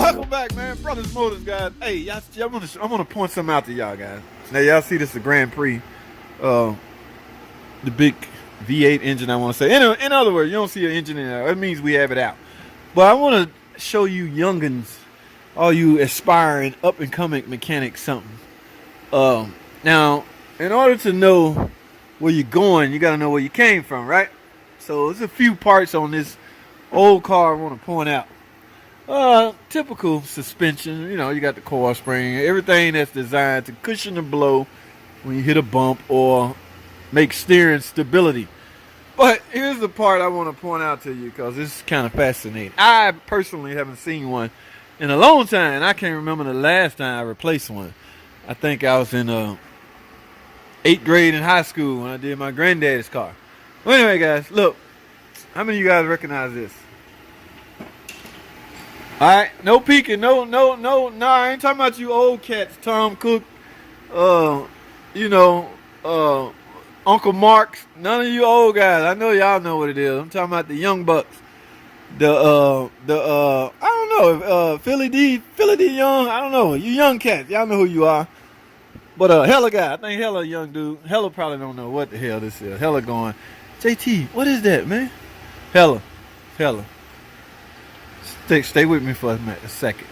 Welcome back, man. Brothers Motors, guys. Hey, y'all, I'm gonna point something out to y'all, guys. Now, y'all see this is the Grand Prix, the big V8 engine. I want to say. In other words, you don't see an engine in there. That means we have it out. But I want to show you youngins, all you aspiring up and coming mechanics, something. Now, in order to know where you're going, you gotta know where you came from, right? So there's a few parts on this old car I want to point out. Typical suspension, you know, you got the coil spring, everything that's designed to cushion the blow when you hit a bump or make steering stability. But here's the part I want to point out to you because this is kind of fascinating. I personally haven't seen one in a long time. I can't remember the last time I replaced one. I think I was in 8th grade in high school when I did my granddaddy's car. Well, anyway, guys, look. How many of you guys recognize this? All right, no peeking, no, I ain't talking about you old cats, Tom Cook, Uncle Marks, none of you old guys. I know y'all know what it is. I'm talking about the young bucks. I don't know, Philly D Young, I don't know, you young cats, y'all know who you are. But Hella guy, I think Hella young dude, Hella probably don't know what the hell this is. Hella going, JT, what is that, man? Hella. Stay with me for a second.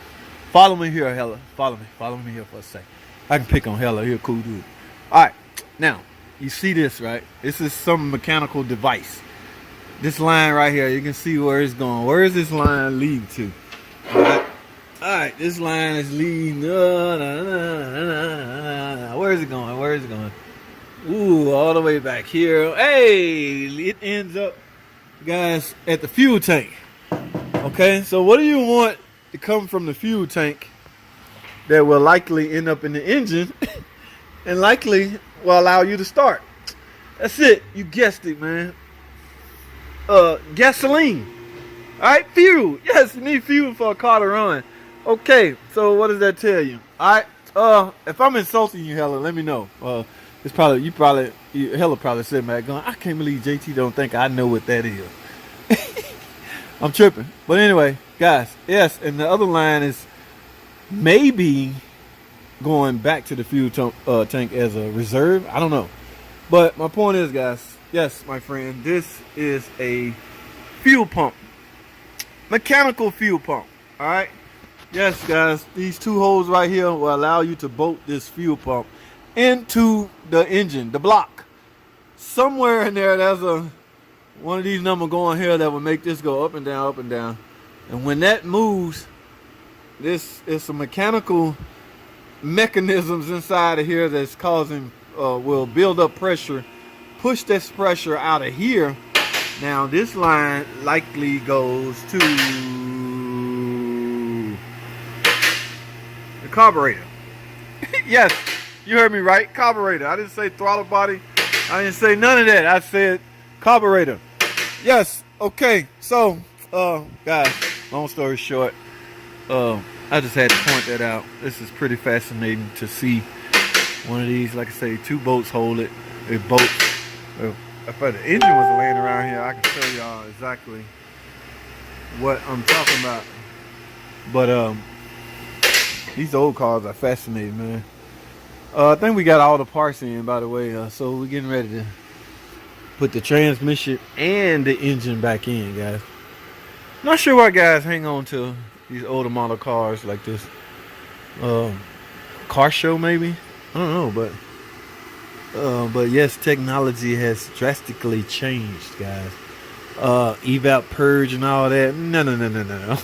Follow me here, Hella. Follow me here for a second. I can pick on Hella. He's a cool dude. All right. Now, you see this, right? This is some mechanical device. This line right here, you can see where it's going. Where is this line leading to? All right. This line is leading. Where is it going? Ooh, all the way back here. Hey, it ends up, guys, at the fuel tank. Okay, so what do you want to come from the fuel tank that will likely end up in the engine and likely will allow you to start? That's it. You guessed it, man. Gasoline. All right, fuel. Yes, you need fuel for a car to run. Okay, so what does that tell you? All right, if I'm insulting you, Hella, let me know. Hella probably sitting back going, I can't believe JT don't think I know what that is. I'm tripping. But anyway, guys, yes, and the other line is maybe going back to the fuel tank as a reserve. I don't know. But my point is, guys, yes, my friend, this is a fuel pump. Mechanical fuel pump. All right? Yes, guys, these two holes right here will allow you to bolt this fuel pump into the engine, the block. Somewhere in there, there's one of these numbers going here that will make this go up and down, up and down. And when that moves, this is some mechanical mechanisms inside of here that's causing, will build up pressure, push this pressure out of here. Now this line likely goes to the carburetor. Yes, you heard me right, carburetor. I didn't say throttle body. I didn't say none of that. I said carburetor. Yes, okay, so, guys, long story short, I just had to point that out. This is pretty fascinating to see one of these. Like I say, two boats hold it. If the engine was laying around here, I can show y'all exactly what I'm talking about. But, these old cars are fascinating, man. I think we got all the parts in, by the way, so we're getting ready to put the transmission and the engine back in, guys. Not sure why guys hang on to these older model cars like this. Car show maybe? I don't know, but yes, technology has drastically changed, guys. Evap purge and all that. No.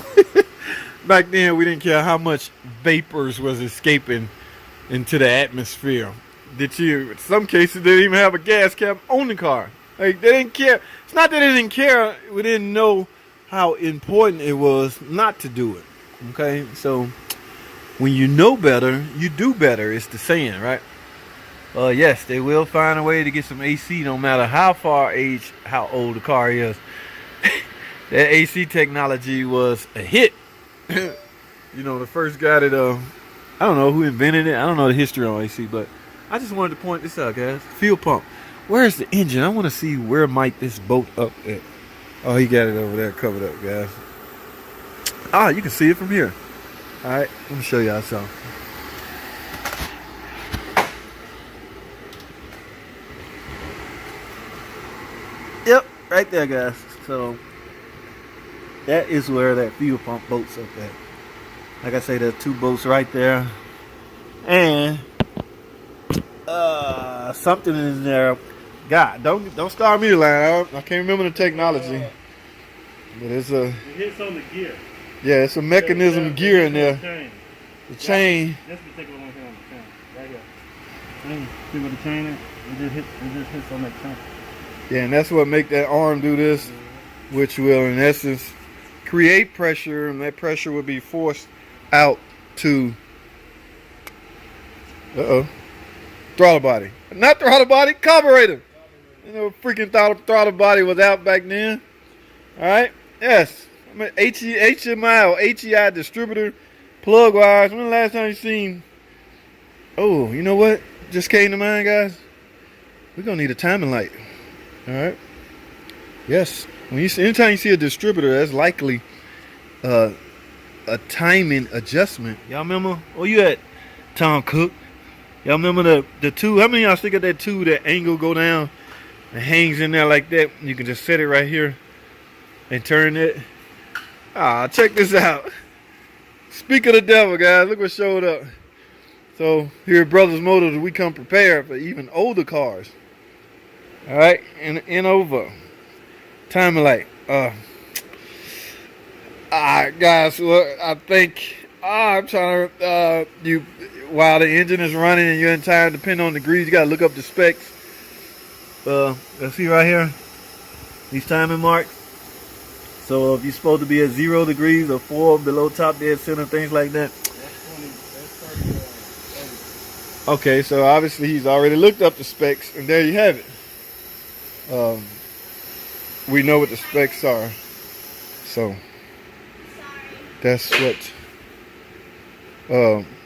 Back then we didn't care how much vapors was escaping into the atmosphere. In some cases they didn't even have a gas cap on the car. Like, they didn't care. It's not that they didn't care. We didn't know how important it was not to do it. Okay? So, when you know better, you do better. It's the saying, right? Yes, they will find a way to get some AC no matter how old the car is. That AC technology was a hit. The first guy that, I don't know who invented it. I don't know the history on AC, but I just wanted to point this out, guys. Fuel pump. Where's the engine? I want to see where might this boat up at. Oh, he got it over there covered up, guys. Ah, you can see it from here. All right, let me show y'all something. Yep, right there, guys. So that is where that fuel pump boat's up at. Like I say, there's 2 boats right there, and something in there. God, don't start me lying. I can't remember the technology, but it's a. It hits on the gear. Yeah, it's a mechanism gear in there. The chain. This particular one here on the chain, right here. See where the chain is? It just hits on that chain. Yeah, and that's what make that arm do this, which will, in essence, create pressure, and that pressure will be forced out to throttle body. Not throttle body, carburetor. You know, freaking throttle body was out back then. All right, yes. I'm an HMI or HEI distributor, plug wires. When the last time you seen? Oh, you know what just came to mind, guys? We're gonna need a timing light. All right. Yes. Anytime you see a distributor, that's likely a timing adjustment. Y'all remember? Oh, you at Tom Cook? Y'all remember the tube? How many of y'all stick at that tube, that angle go down and hangs in there like that? You can just set it right here and turn it. Ah, check this out. Speak of the devil, guys. Look what showed up. So here at Brothers Motors, we come prepared for even older cars. All right, and over. Timing light. Guys, well, I think I'm trying to while the engine is running and you're in time, depending on the degrees, you gotta look up the specs. Let's see right here, these timing marks. So if you're supposed to be at 0 degrees or 4 below top dead center, things like that. Okay, so obviously he's already looked up the specs, and there you have it. We know what the specs are, so that's what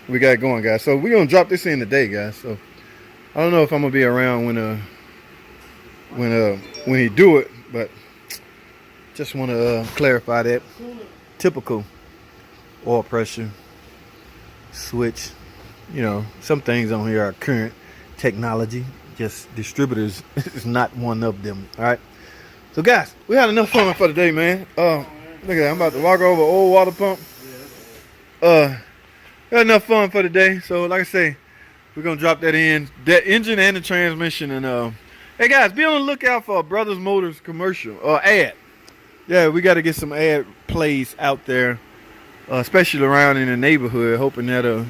we got going, guys. So we're gonna drop this in today, guys. So I don't know if I'm gonna be around when he do it, but just want to clarify that. Typical oil pressure switch. You know, some things on here are current technology. Just distributors is not one of them. All right. So guys, we had enough fun for today, man. Look at that. I'm about to walk over an old water pump. We had enough fun for today. So like I say, we're gonna drop that in, that engine and the transmission. And hey guys, be on the lookout for a Brothers Motors commercial or ad. Yeah, we got to get some ad plays out there, especially around in the neighborhood, hoping that'll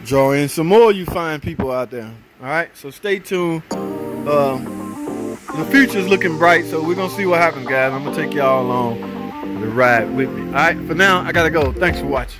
draw in some more you fine people out there. All right, so stay tuned. The future's looking bright, so we're gonna see what happens, guys. I'm gonna take y'all along the ride with me. All right, for now, I gotta go. Thanks for watching.